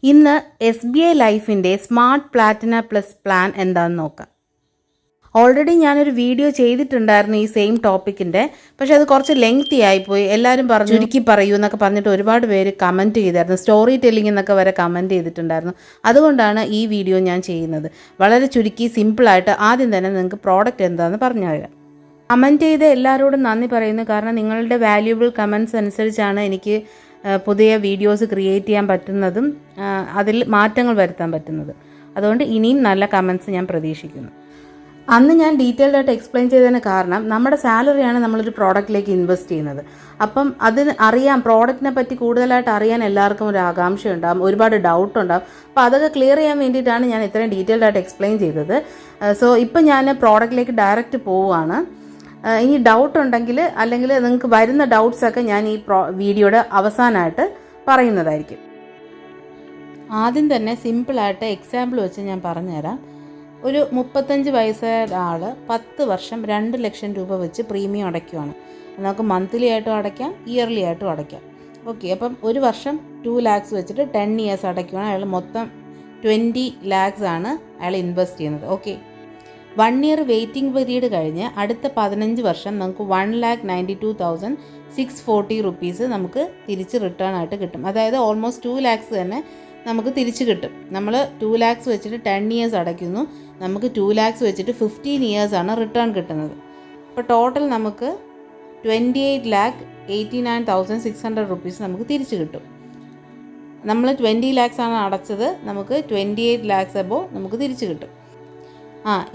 ഇന്ന് SBI ലൈഫിൻ്റെ smart Platina plus plan എന്താണെന്ന് നോക്കാം. ഓൾറെഡി ഞാനൊരു വീഡിയോ ചെയ്തിട്ടുണ്ടായിരുന്നു ഈ സെയിം ടോപ്പിക്കിൻ്റെ, പക്ഷേ അത് കുറച്ച് ലെങ്തി ആയിപ്പോയി. എല്ലാവരും പറഞ്ഞു ചുരുക്കി പറയൂ എന്നൊക്കെ പറഞ്ഞിട്ട് ഒരുപാട് പേര് കമൻറ്റ് ചെയ്തായിരുന്നു. സ്റ്റോറി ടെല്ലിംഗ് എന്നൊക്കെ വരെ കമൻറ്റ് ചെയ്തിട്ടുണ്ടായിരുന്നു. അതുകൊണ്ടാണ് ഈ വീഡിയോ ഞാൻ ചെയ്യുന്നത്. വളരെ ചുരുക്കി സിമ്പിളായിട്ട് ആദ്യം തന്നെ നിങ്ങൾക്ക് പ്രോഡക്റ്റ് എന്താണെന്ന് പറഞ്ഞു തരാം. കമൻറ്റ് ചെയ്ത് എല്ലാവരോടും നന്ദി പറയുന്നു. കാരണം നിങ്ങളുടെ വാല്യുബിൾ കമൻറ്റ്സ് അനുസരിച്ചാണ് എനിക്ക് പുതിയ വീഡിയോസ് ക്രിയേറ്റ് ചെയ്യാൻ പറ്റുന്നതും അതിൽ മാറ്റങ്ങൾ വരുത്താൻ പറ്റുന്നത്. അതുകൊണ്ട് ഇനിയും നല്ല കമൻറ്റ്സ് ഞാൻ പ്രതീക്ഷിക്കുന്നു. അന്ന് ഞാൻ ഡീറ്റെയിൽഡ് ആയിട്ട് എക്സ്പ്ലെയിൻ ചെയ്തതിന് കാരണം നമ്മുടെ സാലറിയാണ് നമ്മളൊരു പ്രോഡക്റ്റിലേക്ക് ഇൻവെസ്റ്റ് ചെയ്യുന്നത്. അപ്പം അതിന് അറിയാം, പ്രോഡക്റ്റിനെ പറ്റി കൂടുതലായിട്ട് അറിയാൻ എല്ലാവർക്കും ഒരു ആകാംക്ഷ ഉണ്ടാകും, ഒരുപാട് ഡൗട്ട് ഉണ്ടാകും. അപ്പോൾ അതൊക്കെ ക്ലിയർ ചെയ്യാൻ വേണ്ടിയിട്ടാണ് ഞാൻ ഇത്രയും ഡീറ്റെയിൽഡ് ആയിട്ട് എക്സ്പ്ലെയിൻ ചെയ്തത്. സോ ഇപ്പം ഞാൻ പ്രോഡക്റ്റിലേക്ക് ഡയറക്റ്റ് പോവുകയാണ്. ഇനി ഡൗട്ട് ഉണ്ടെങ്കിൽ അല്ലെങ്കിൽ നിങ്ങൾക്ക് വരുന്ന ഡൗട്ട്സൊക്കെ ഞാൻ ഈ വീഡിയോയുടെ അവസാനമായിട്ട് പറയുന്നതായിരിക്കും. ആദ്യം തന്നെ സിമ്പിളായിട്ട് എക്സാമ്പിൾ വെച്ച് ഞാൻ പറഞ്ഞുതരാം. ഒരു 35 വയസ്സായ ഒരാൾ 10 വർഷം 2 ലക്ഷം രൂപ വെച്ച് പ്രീമിയം അടയ്ക്കുവാണ്. നമുക്ക് മന്ത്ലി ആയിട്ടും അടയ്ക്കാം, ഇയർലി ആയിട്ടും അടയ്ക്കാം. ഓക്കെ, അപ്പം ഒരു വർഷം 2 lakhs വെച്ചിട്ട് 10 years അടയ്ക്കുവാണ്. അയാൾ മൊത്തം 20 lakhs ആണ് അയാൾ ഇൻവെസ്റ്റ് ചെയ്യുന്നത്. ഓക്കെ, 1 year വെയിറ്റിംഗ് പീരീഡ് കഴിഞ്ഞ് അടുത്ത 15 വർഷം നമുക്ക് 1,92,640 rupees നമുക്ക് തിരിച്ച് റിട്ടേൺ ആയിട്ട് കിട്ടും. അതായത് ഓൾമോസ്റ്റ് 2 lakhs തന്നെ നമുക്ക് തിരിച്ച് കിട്ടും. നമ്മൾ 2 lakhs വെച്ചിട്ട് 10 years അടയ്ക്കുന്നു, നമുക്ക് 2 lakhs വെച്ചിട്ട് 15 years ആണ് റിട്ടേൺ കിട്ടുന്നത്. അപ്പോൾ ടോട്ടൽ നമുക്ക് 28,89,600 rupees നമുക്ക് തിരിച്ച് കിട്ടും. നമ്മൾ 20 lakhs ആണ് അടച്ചത്, നമുക്ക് 28 lakhs above നമുക്ക് തിരിച്ച് കിട്ടും.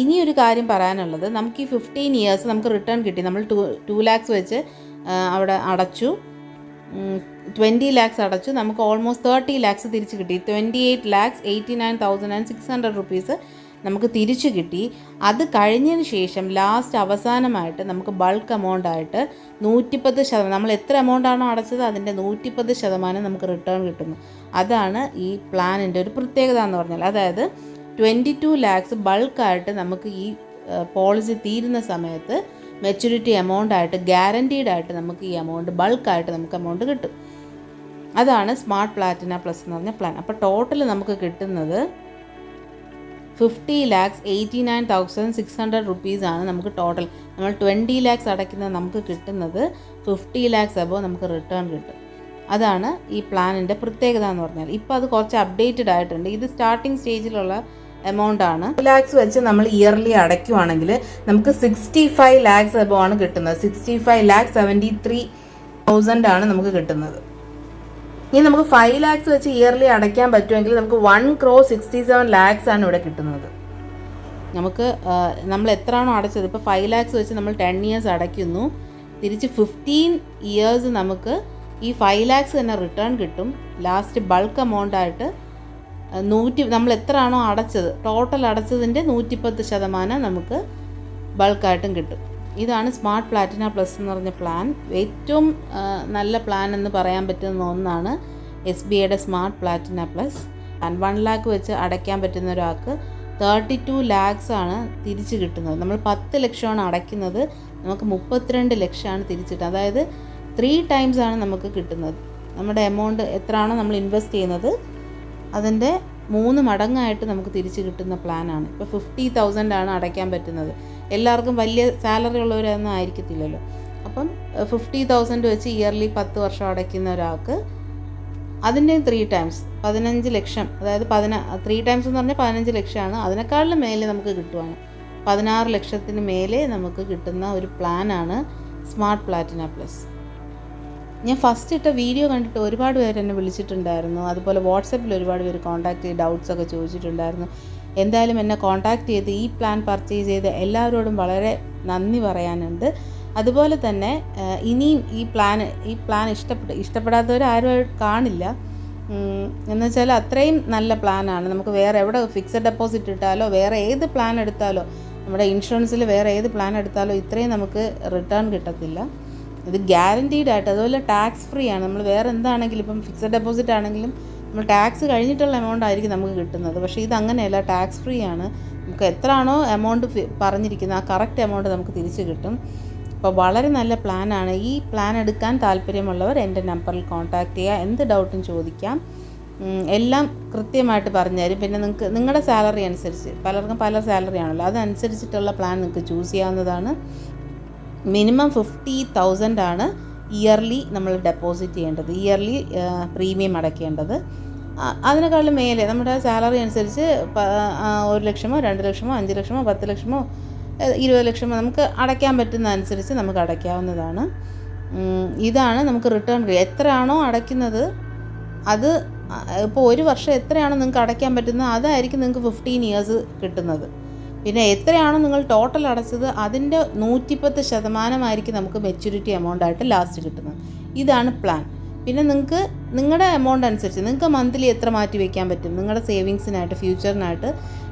ഇനിയൊരു കാര്യം പറയാനുള്ളത്, നമുക്ക് ഈ 15 years നമുക്ക് റിട്ടേൺ കിട്ടി. നമ്മൾ 2 lakhs വെച്ച് അവിടെ അടച്ചു, 20 lakhs അടച്ചു, നമുക്ക് ഓൾമോസ്റ്റ് 30 lakhs തിരിച്ച് കിട്ടി. 28,89,600 rupees നമുക്ക് തിരിച്ചു കിട്ടി. അത് കഴിഞ്ഞതിന് ശേഷം ലാസ്റ്റ് അവസാനമായിട്ട് നമുക്ക് ബൾക്ക് എമൗണ്ട് ആയിട്ട് 110%, നമ്മൾ എത്ര എമൗണ്ടാണോ അടച്ചത് അതിൻ്റെ 110% നമുക്ക് റിട്ടേൺ കിട്ടുന്നു. അതാണ് ഈ പ്ലാനിൻ്റെ ഒരു പ്രത്യേകത എന്ന് പറഞ്ഞാൽ. അതായത് 22 lakhs ബൾക്കായിട്ട് നമുക്ക് ഈ പോളിസി തീരുന്ന സമയത്ത് മെച്യൂരിറ്റി എമൗണ്ട് ആയിട്ട് ഗ്യാരൻറ്റീഡ് ആയിട്ട് നമുക്ക് ഈ എമൗണ്ട് ബൾക്കായിട്ട് നമുക്ക് എമൗണ്ട് കിട്ടും. അതാണ് സ്മാർട്ട് പ്ലാറ്റിന പ്ലസ് എന്ന് പറഞ്ഞ പ്ലാൻ. അപ്പോൾ ടോട്ടൽ നമുക്ക് കിട്ടുന്നത് 50,89,600 rupees ആണ് നമുക്ക് ടോട്ടൽ. നമ്മൾ 20 lakhs അടയ്ക്കുന്നത് നമുക്ക് കിട്ടുന്നത് 50 lakhs above നമുക്ക് റിട്ടേൺ കിട്ടും. അതാണ് ഈ പ്ലാനിൻ്റെ പ്രത്യേകത എന്ന് പറഞ്ഞാൽ. ഇപ്പോൾ അത് കുറച്ച് അപ്ഡേറ്റഡ് ആയിട്ടുണ്ട്. ഇത് സ്റ്റാർട്ടിങ് സ്റ്റേജിലുള്ള എമൗണ്ട് ആണ്. 2 lakhs വെച്ച് നമ്മൾ ഇയർലി അടയ്ക്കുവാണെങ്കിൽ നമുക്ക് 65 lakhs above ആണ് കിട്ടുന്നത്. 65,73,000 ആണ് നമുക്ക് കിട്ടുന്നത്. ഇനി നമുക്ക് 5 lakhs വെച്ച് ഇയർലി അടയ്ക്കാൻ പറ്റുമെങ്കിൽ നമുക്ക് 1,67 lakhs ആണ് ഇവിടെ കിട്ടുന്നത്. നമുക്ക് നമ്മൾ എത്രയാണോ അടച്ചത്, ഇപ്പോൾ 5 lakhs വെച്ച് നമ്മൾ 10 years അടയ്ക്കുന്നു, തിരിച്ച് 15 years നമുക്ക് ഈ 5 lakhs തന്നെ റിട്ടേൺ കിട്ടും. ലാസ്റ്റ് ബൾക്ക് എമൗണ്ട് ആയിട്ട് നമ്മൾ എത്രയാണോ അടച്ചത്, ടോട്ടൽ അടച്ചതിൻ്റെ 110% നമുക്ക് ബൾക്കായിട്ടും കിട്ടും. ഇതാണ് സ്മാർട്ട് പ്ലാറ്റിന പ്ലസ് എന്ന് പറഞ്ഞ പ്ലാൻ. ഏറ്റവും നല്ല പ്ലാൻ എന്ന് പറയാൻ പറ്റുന്ന ഒന്നാണ് SBIയുടെ സ്മാർട്ട് പ്ലാറ്റിന പ്ലസ്. 1 lakh വെച്ച് അടയ്ക്കാൻ പറ്റുന്ന ഒരാൾക്ക് 32 lakhs ആണ് തിരിച്ച് കിട്ടുന്നത്. നമ്മൾ 10 ലക്ഷമാണ് അടയ്ക്കുന്നത്, നമുക്ക് 32 ലക്ഷമാണ് തിരിച്ചിട്ട്. അതായത് 3 times ആണ് നമുക്ക് കിട്ടുന്നത്. നമ്മുടെ എമൗണ്ട് എത്രയാണോ നമ്മൾ ഇൻവെസ്റ്റ് ചെയ്യുന്നത് അതിൻ്റെ 3 മടങ്ങായിട്ട് നമുക്ക് തിരിച്ച് കിട്ടുന്ന പ്ലാനാണ്. ഇപ്പോൾ 50,000 ആണ് അടയ്ക്കാൻ പറ്റുന്നത്. എല്ലാവർക്കും വലിയ സാലറി ഉള്ളവരൊന്നും ആയിരിക്കത്തില്ലല്ലോ. അപ്പം 50,000 വെച്ച് ഇയർലി 10 വർഷം അടയ്ക്കുന്ന ഒരാൾക്ക് അതിൻ്റെ 3 times 15 ലക്ഷം, അതായത് 3 times എന്ന് പറഞ്ഞാൽ 15 ലക്ഷമാണ്. അതിനേക്കാളും മേലെ നമുക്ക് കിട്ടുവാണ്. 16 ലക്ഷത്തിന് മേലെ നമുക്ക് കിട്ടുന്ന ഒരു പ്ലാനാണ് സ്മാർട്ട് പ്ലാറ്റിന പ്ലസ്. ഞാൻ ഫസ്റ്റ് ഇട്ട വീഡിയോ കണ്ടിട്ട് ഒരുപാട് പേര് എന്നെ വിളിച്ചിട്ടുണ്ടായിരുന്നു. അതുപോലെ വാട്സപ്പിൽ ഒരുപാട് പേര് കോൺടാക്ട് ചെയ്ത് ഡൗട്ട്സൊക്കെ ചോദിച്ചിട്ടുണ്ടായിരുന്നു. എന്തായാലും എന്നെ കോൺടാക്ട് ചെയ്ത് ഈ പ്ലാൻ പർച്ചേസ് ചെയ്ത് എല്ലാവരോടും വളരെ നന്ദി പറയാനുണ്ട്. അതുപോലെ തന്നെ ഇനിയും ഈ പ്ലാൻ ഇഷ്ടപ്പെടാത്തവർ ആരും കാണില്ല. എന്നുവെച്ചാൽ അത്രയും നല്ല പ്ലാനാണ്. നമുക്ക് വേറെ എവിടെ ഫിക്സഡ് ഡെപ്പോസിറ്റ് ഇട്ടാലോ വേറെ ഏത് പ്ലാൻ എടുത്താലോ, നമ്മുടെ ഇൻഷുറൻസിൽ വേറെ ഏത് പ്ലാൻ എടുത്താലോ ഇത്രയും നമുക്ക് റിട്ടേൺ കിട്ടത്തില്ല. ഇത് ഗ്യാരൻറ്റീഡ് ആയിട്ട്, അതുപോലെ ടാക്സ് ഫ്രീ ആണ്. നമ്മൾ വേറെ എന്താണെങ്കിലും ഇപ്പം ഫിക്സഡ് ഡെപ്പോസിറ്റ് ആണെങ്കിലും നമ്മൾ ടാക്സ് കഴിഞ്ഞിട്ടുള്ള എമൗണ്ട് ആയിരിക്കും നമുക്ക് കിട്ടുന്നത്. പക്ഷേ ഇത് അങ്ങനെയല്ല, ടാക്സ് ഫ്രീ ആണ്. നമുക്ക് എത്രയാണോ എമൗണ്ട് പറഞ്ഞിരിക്കുന്നത് ആ കറക്റ്റ് എമൗണ്ട് നമുക്ക് തിരിച്ച് കിട്ടും. അപ്പോൾ വളരെ നല്ല പ്ലാനാണ്. ഈ പ്ലാൻ എടുക്കാൻ താല്പര്യമുള്ളവർ എൻ്റെ നമ്പറിൽ കോൺടാക്റ്റ് ചെയ്യുക, എന്ത് ഡൗട്ടും ചോദിക്കാം. എല്ലാം കൃത്യമായിട്ട് പറഞ്ഞു തരും. പിന്നെ നിങ്ങൾക്ക് നിങ്ങളുടെ സാലറി അനുസരിച്ച്, പലർക്കും പല സാലറി ആണല്ലോ, അതനുസരിച്ചിട്ടുള്ള പ്ലാൻ നിങ്ങൾക്ക് ചൂസ് ചെയ്യാവുന്നതാണ്. മിനിമം 50,000 ആണ് ഇയർലി നമ്മൾ ഡെപ്പോസിറ്റ് ചെയ്യേണ്ടത്, ഇയർലി പ്രീമിയം അടയ്ക്കേണ്ടത്. അതിനേക്കാളും മേലെ നമ്മുടെ സാലറി അനുസരിച്ച് 1 ലക്ഷമോ 2 ലക്ഷമോ 5 ലക്ഷമോ 10 ലക്ഷമോ 20 ലക്ഷമോ നമുക്ക് അടയ്ക്കാൻ പറ്റുന്ന അനുസരിച്ച് നമുക്ക് അടയ്ക്കാവുന്നതാണ്. ഇതാണ് നമുക്ക് റിട്ടേൺ. എത്രയാണോ അടയ്ക്കുന്നത് അത് ഇപ്പോൾ 1 വർഷം എത്രയാണോ നിങ്ങൾക്ക് അടയ്ക്കാൻ പറ്റുന്നത് അതായിരിക്കും നിങ്ങൾക്ക് 15 ഇയേഴ്സ് കിട്ടുന്നത്. പിന്നെ എത്രയാണോ നിങ്ങൾ ടോട്ടൽ അടച്ചത് അതിൻ്റെ 110% നമുക്ക് മെച്യൂരിറ്റി എമൗണ്ട് ആയിട്ട് ലാസ്റ്റ് കിട്ടുന്നത്. ഇതാണ് പ്ലാൻ. പിന്നെ നിങ്ങൾക്ക് നിങ്ങളുടെ എമൗണ്ട് അനുസരിച്ച് നിങ്ങൾക്ക് മന്ത്ലി എത്ര മാറ്റി വയ്ക്കാൻ പറ്റും, നിങ്ങളുടെ സേവിങ്സിനായിട്ട് ഫ്യൂച്ചറിനായിട്ട്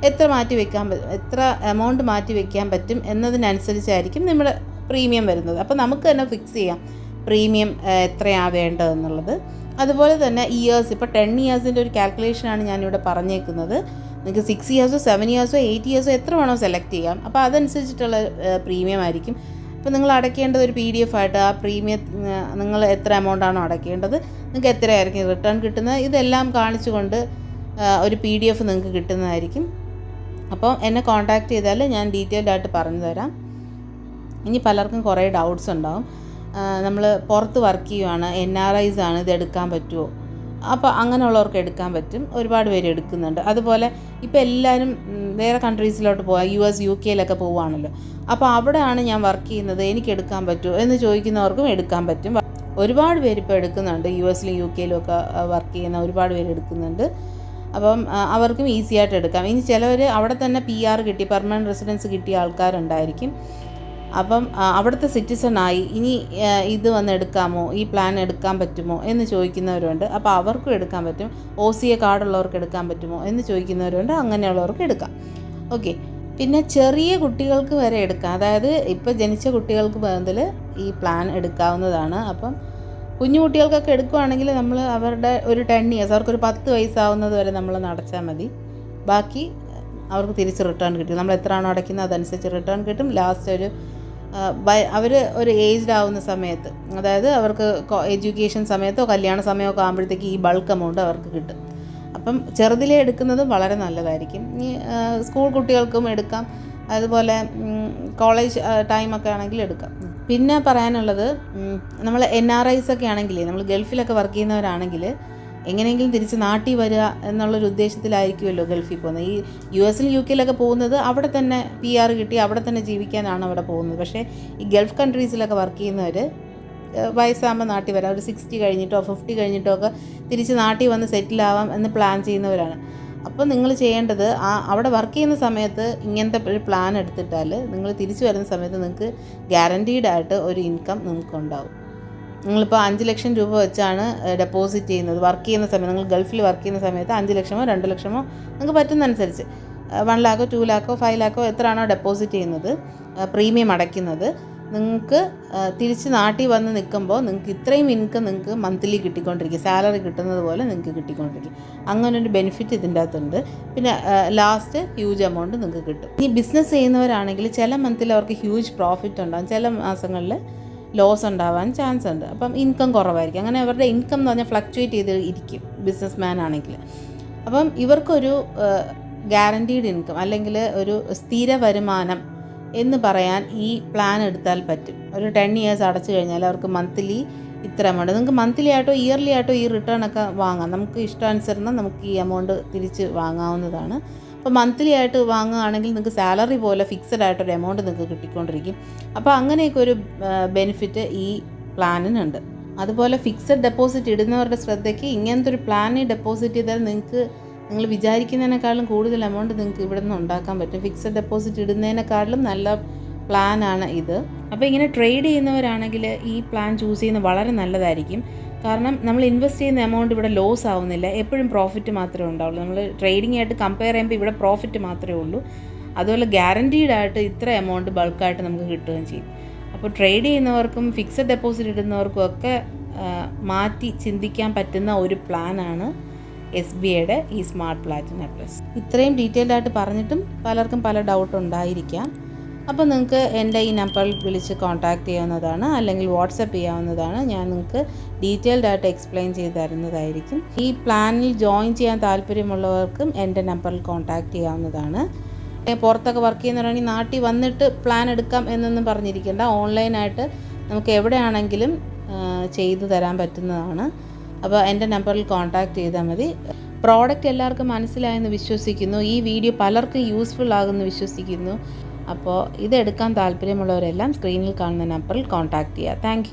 എത്ര എമൗണ്ട് മാറ്റി വയ്ക്കാൻ പറ്റും എന്നതിനനുസരിച്ചായിരിക്കും നമ്മുടെ പ്രീമിയം വരുന്നത്. അപ്പോൾ നമുക്ക് തന്നെ ഫിക്സ് ചെയ്യാം പ്രീമിയം എത്രയാണ് വേണ്ടതെന്നുള്ളത്. അതുപോലെ തന്നെ ഇയേഴ്സ്, ഇപ്പോൾ 10 ഇയേഴ്സിൻ്റെ ഒരു കാൽക്കുലേഷനാണ് ഞാനിവിടെ പറഞ്ഞേക്കുന്നത്. നിങ്ങൾക്ക് 6 ഇയേഴ്സോ 7 ഇയേഴ്സോ 8 ഇയേഴ്സോ എത്ര വേണോ സെലക്ട് ചെയ്യാം. അപ്പോൾ അതനുസരിച്ചിട്ടുള്ള പ്രീമിയം ആയിരിക്കും. അപ്പോൾ നിങ്ങൾ അടയ്ക്കേണ്ടത് ഒരു PDF ആയിട്ട് ആ പ്രീമിയം നിങ്ങൾ എത്ര എമൗണ്ടാണോ അടയ്ക്കേണ്ടത്, നിങ്ങൾക്ക് എത്രയായിരിക്കും റിട്ടേൺ കിട്ടുന്നത്, ഇതെല്ലാം കാണിച്ചുകൊണ്ട് ഒരു PDF നിങ്ങൾക്ക് കിട്ടുന്നതായിരിക്കും. അപ്പോൾ എന്നെ കോൺടാക്റ്റ് ചെയ്താൽ ഞാൻ ഡീറ്റെയിൽഡ് ആയിട്ട് പറഞ്ഞു തരാം. ഇനി പലർക്കും കുറേ ഡൗട്ട്സ് ഉണ്ടാവും. നമ്മൾ പുറത്ത് വർക്ക് ചെയ്യുകയാണ്, NRIs ആണ്, ഇത് എടുക്കാൻ പറ്റുമോ? അപ്പോൾ അങ്ങനെയുള്ളവർക്ക് എടുക്കാൻ പറ്റും. ഒരുപാട് പേര് എടുക്കുന്നുണ്ട്. അതുപോലെ ഇപ്പോൾ എല്ലാവരും വേറെ കൺട്രീസിലോട്ട് പോകാം, US UK പോവുകയാണല്ലോ. അപ്പോൾ അവിടെയാണ് ഞാൻ വർക്ക് ചെയ്യുന്നത്, എനിക്ക് എടുക്കാൻ പറ്റുമോ എന്ന് ചോദിക്കുന്നവർക്കും എടുക്കാൻ പറ്റും. ഒരുപാട് പേര് ഇപ്പോൾ എടുക്കുന്നുണ്ട്, US UK വർക്ക് ചെയ്യുന്ന ഒരുപാട് പേര് എടുക്കുന്നുണ്ട്. അപ്പം അവർക്കും ഈസി ആയിട്ട് എടുക്കാം. ഇനി ചിലവർ അവിടെ തന്നെ PR കിട്ടി, പെർമനൻറ്റ് റെസിഡൻസ് കിട്ടിയ ആൾക്കാരുണ്ടായിരിക്കും. അപ്പം അവിടുത്തെ സിറ്റിസണായി ഇനി ഇത് വന്ന് എടുക്കാമോ, ഈ പ്ലാൻ എടുക്കാൻ പറ്റുമോ എന്ന് ചോദിക്കുന്നവരുണ്ട്. അപ്പോൾ അവർക്കും എടുക്കാൻ പറ്റും. OCA കാർഡുള്ളവർക്ക് എടുക്കാൻ പറ്റുമോ എന്ന് ചോദിക്കുന്നവരുണ്ട്. അങ്ങനെയുള്ളവർക്ക് എടുക്കാം. ഓക്കെ. പിന്നെ ചെറിയ കുട്ടികൾക്ക് വരെ എടുക്കാം. അതായത് ഇപ്പോൾ ജനിച്ച കുട്ടികൾക്ക് മുതൽ ഈ പ്ലാൻ എടുക്കാവുന്നതാണ്. അപ്പം കുഞ്ഞു കുട്ടികൾക്കൊക്കെ എടുക്കുകയാണെങ്കിൽ നമ്മൾ അവരുടെ ഒരു 10 ഇയേഴ്സ്, അവർക്കൊരു 10 വയസ്സാവുന്നത് വരെ നമ്മൾ അടച്ചാൽ മതി. ബാക്കി അവർക്ക് തിരിച്ച് റിട്ടേൺ കിട്ടും. നമ്മൾ എത്രയാണോ അടയ്ക്കുന്നത് അതനുസരിച്ച് റിട്ടേൺ കിട്ടും. ലാസ്റ്റ് അവർ ഒരു ഏജ്ഡ് ആവുന്ന സമയത്ത്, അതായത് അവർക്ക് എഡ്യൂക്കേഷൻ സമയത്തോ കല്യാണ സമയമൊക്കെ ആകുമ്പോഴത്തേക്ക് ഈ ബൾക്ക് എമൗണ്ട് അവർക്ക് കിട്ടും. അപ്പം ചെറുതിലേ എടുക്കുന്നത് വളരെ നല്ലതായിരിക്കും. ഈ സ്കൂൾ കുട്ടികൾക്കും എടുക്കാം, അതുപോലെ കോളേജ് ടൈമൊക്കെ ആണെങ്കിൽ എടുക്കാം. പിന്നെ പറയാനുള്ളത്, നമ്മൾ NRIs ഒക്കെ ആണെങ്കിൽ, നമ്മൾ ഗൾഫിലൊക്കെ വർക്ക് ചെയ്യുന്നവരാണെങ്കിൽ എങ്ങനെയെങ്കിലും തിരിച്ച് നാട്ടിൽ വരിക എന്നുള്ളൊരു ഉദ്ദേശത്തിലായിരിക്കുമല്ലോ ഗൾഫിൽ പോകുന്നത്. ഈ US UK പോകുന്നത് അവിടെ തന്നെ PR കിട്ടി അവിടെ തന്നെ ജീവിക്കാനാണ് അവിടെ പോകുന്നത്. പക്ഷേ ഈ ഗൾഫ് കൺട്രീസിലൊക്കെ വർക്ക് ചെയ്യുന്നവർ വയസ്സാകുമ്പോൾ നാട്ടിൽ വരാം, ഒരു 60 കഴിഞ്ഞിട്ടോ 50 കഴിഞ്ഞിട്ടോ ഒക്കെ തിരിച്ച് നാട്ടിൽ വന്ന് സെറ്റിലാവാം എന്ന് പ്ലാൻ ചെയ്യുന്നവരാണ്. അപ്പോൾ നിങ്ങൾ ചെയ്യേണ്ടത് അവിടെ വർക്ക് ചെയ്യുന്ന സമയത്ത് ഇങ്ങനത്തെ ഒരു പ്ലാൻ എടുത്തിട്ടാൽ നിങ്ങൾ തിരിച്ച് വരുന്ന സമയത്ത് നിങ്ങൾക്ക് ഗ്യാരൻറ്റീഡ് ആയിട്ട് ഒരു ഇൻകം നിങ്ങൾക്കുണ്ടാവും. നിങ്ങളിപ്പോൾ 5 ലക്ഷം രൂപ വെച്ചാണ് ഡെപ്പോസിറ്റ് ചെയ്യുന്നത് വർക്ക് ചെയ്യുന്ന സമയത്ത്. നിങ്ങൾ ഗൾഫിൽ വർക്ക് ചെയ്യുന്ന സമയത്ത് 5 ലക്ഷമോ 2 ലക്ഷമോ നിങ്ങൾക്ക് പറ്റുന്നതനുസരിച്ച് 1 ലാഖോ 2 ലാഖോ 5 ലാഖോ എത്രയാണോ ഡെപ്പോസിറ്റ് ചെയ്യുന്നത്, പ്രീമിയം അടയ്ക്കുന്നത്, നിങ്ങൾക്ക് തിരിച്ച് നാട്ടിൽ വന്ന് നിൽക്കുമ്പോൾ നിങ്ങൾക്ക് ഇത്രയും ഇൻകം നിങ്ങൾക്ക് മന്ത്ലി കിട്ടിക്കൊണ്ടിരിക്കും, സാലറി കിട്ടുന്നത് പോലെ നിങ്ങൾക്ക് കിട്ടിക്കൊണ്ടിരിക്കും. അങ്ങനൊരു ബെനിഫിറ്റ് ഇതിൻ്റെ അകത്തുണ്ട്. പിന്നെ ലാസ്റ്റ് ഹ്യൂജ് എമൗണ്ട് നിങ്ങൾക്ക് കിട്ടും. ഈ ബിസിനസ് ചെയ്യുന്നവരാണെങ്കിൽ ചില മന്തിൽ അവർക്ക് ഹ്യൂജ് പ്രോഫിറ്റ് ഉണ്ടാകും, ചില മാസങ്ങളിൽ ലോസ് ഉണ്ടാവാൻ ചാൻസ് ഉണ്ട്. അപ്പം ഇൻകം കുറവായിരിക്കും. അങ്ങനെ അവരുടെ ഇൻകം എന്ന് പറഞ്ഞാൽ ഫ്ലക്ച്വേറ്റ് ചെയ്ത് ഇരിക്കും ബിസിനസ് മാൻ ആണെങ്കിൽ. അപ്പം ഇവർക്കൊരു ഗ്യാരൻറ്റീഡ് ഇൻകം അല്ലെങ്കിൽ ഒരു സ്ഥിര വരുമാനം എന്ന് പറയാൻ ഈ പ്ലാൻ എടുത്താൽ പറ്റും. ഒരു 10 ഇയേഴ്സ് അടച്ചു കഴിഞ്ഞാൽ അവർക്ക് മന്ത്ലി ഇത്ര എമൗണ്ട്, നിങ്ങൾക്ക് മന്ത്ലി ആയിട്ടോ ഇയർലി ആയിട്ടോ ഈ റിട്ടേൺ ഒക്കെ വാങ്ങാം. നമുക്ക് ഇഷ്ടാനുസരണം നമുക്ക് ഈ എമൗണ്ട് തിരിച്ച് വാങ്ങാവുന്നതാണ്. അപ്പോൾ മന്ത്ലി ആയിട്ട് വാങ്ങുകയാണെങ്കിൽ നിങ്ങൾക്ക് സാലറി പോലെ ഫിക്സഡ് ആയിട്ടൊരു എമൗണ്ട് നിങ്ങൾക്ക് കിട്ടിക്കൊണ്ടിരിക്കും. അപ്പോൾ അങ്ങനെയൊക്കെ ഒരു ബെനിഫിറ്റ് ഈ പ്ലാനിനുണ്ട്. അതുപോലെ ഫിക്സഡ് ഡെപ്പോസിറ്റ് ഇടുന്നവരുടെ ശ്രദ്ധയ്ക്ക്, ഇങ്ങനത്തെ ഒരു പ്ലാനിൽ ഡെപ്പോസിറ്റ് ചെയ്താൽ നിങ്ങൾ വിചാരിക്കുന്നതിനേക്കാളും കൂടുതൽ എമൗണ്ട് നിങ്ങൾക്ക് ഇവിടെ നിന്ന് ഉണ്ടാക്കാൻ പറ്റും. ഫിക്സഡ് ഡെപ്പോസിറ്റ് ഇടുന്നതിനേക്കാളും നല്ല പ്ലാനാണ് ഇത്. അപ്പോൾ ഇങ്ങനെ ട്രേഡ് ചെയ്യുന്നവരാണെങ്കിൽ ഈ പ്ലാൻ ചൂസ് ചെയ്യുന്നത് വളരെ നല്ലതായിരിക്കും. കാരണം നമ്മൾ ഇൻവെസ്റ്റ് ചെയ്യുന്ന എമൗണ്ട് ഇവിടെ ലോസ് ആവുന്നില്ല, എപ്പോഴും പ്രോഫിറ്റ് മാത്രമേ ഉണ്ടാവുള്ളൂ. നമ്മൾ ട്രേഡിംഗ് ആയിട്ട് കമ്പയർ ചെയ്യുമ്പോൾ ഇവിടെ പ്രോഫിറ്റ് മാത്രമേ ഉള്ളൂ. അതുപോലെ ഗ്യാരൻറ്റീഡ് ആയിട്ട് ഇത്ര എമൗണ്ട് ബൾക്കായിട്ട് നമുക്ക് കിട്ടുകയും ചെയ്യും. അപ്പോൾ ട്രേഡ് ചെയ്യുന്നവർക്കും ഫിക്സഡ് ഡെപ്പോസിറ്റ് ഇടുന്നവർക്കും ഒക്കെ മാറ്റി ചിന്തിക്കാൻ പറ്റുന്ന ഒരു പ്ലാനാണ് SBIയുടെ ഈ സ്മാർട്ട് പ്ലാറ്റിനം പ്ലസ്. ഇത്രയും ഡീറ്റെയിൽഡ് ആയിട്ട് പറഞ്ഞിട്ടും പലർക്കും പല ഡൗട്ട് ഉണ്ടായിരിക്കാം. അപ്പോൾ നിങ്ങൾക്ക് എൻ്റെ ഈ നമ്പറിൽ വിളിച്ച് കോൺടാക്റ്റ് ചെയ്യാവുന്നതാണ്, അല്ലെങ്കിൽ വാട്സപ്പ് ചെയ്യാവുന്നതാണ്. ഞാൻ നിങ്ങൾക്ക് ഡീറ്റെയിൽഡ് ആയിട്ട് എക്സ്പ്ലെയിൻ ചെയ്ത് തരുന്നതായിരിക്കും. ഈ പ്ലാനിൽ ജോയിൻ ചെയ്യാൻ താല്പര്യമുള്ളവർക്കും എൻ്റെ നമ്പറിൽ കോൺടാക്റ്റ് ചെയ്യാവുന്നതാണ്. പുറത്തൊക്കെ വർക്ക് ചെയ്യുന്നവരാണെങ്കിൽ നാട്ടിൽ വന്നിട്ട് പ്ലാൻ എടുക്കാം എന്നൊന്നും പറഞ്ഞിരിക്കേണ്ട. ഓൺലൈനായിട്ട് നമുക്ക് എവിടെയാണെങ്കിലും ചെയ്തു തരാൻ പറ്റുന്നതാണ്. അപ്പോൾ എൻ്റെ നമ്പറിൽ കോൺടാക്റ്റ് ചെയ്താൽ മതി. പ്രോഡക്റ്റ് എല്ലാവർക്കും മനസ്സിലായെന്ന് വിശ്വസിക്കുന്നു. ഈ വീഡിയോ പലർക്കും യൂസ്ഫുൾ ആകുമെന്ന് വിശ്വസിക്കുന്നു. അപ്പോൾ ഇതെടുക്കാൻ താല്പര്യമുള്ളവരെല്ലാം സ്ക്രീനിൽ കാണുന്ന നമ്പറിൽ കോൺടാക്റ്റ് ചെയ്യുക. താങ്ക്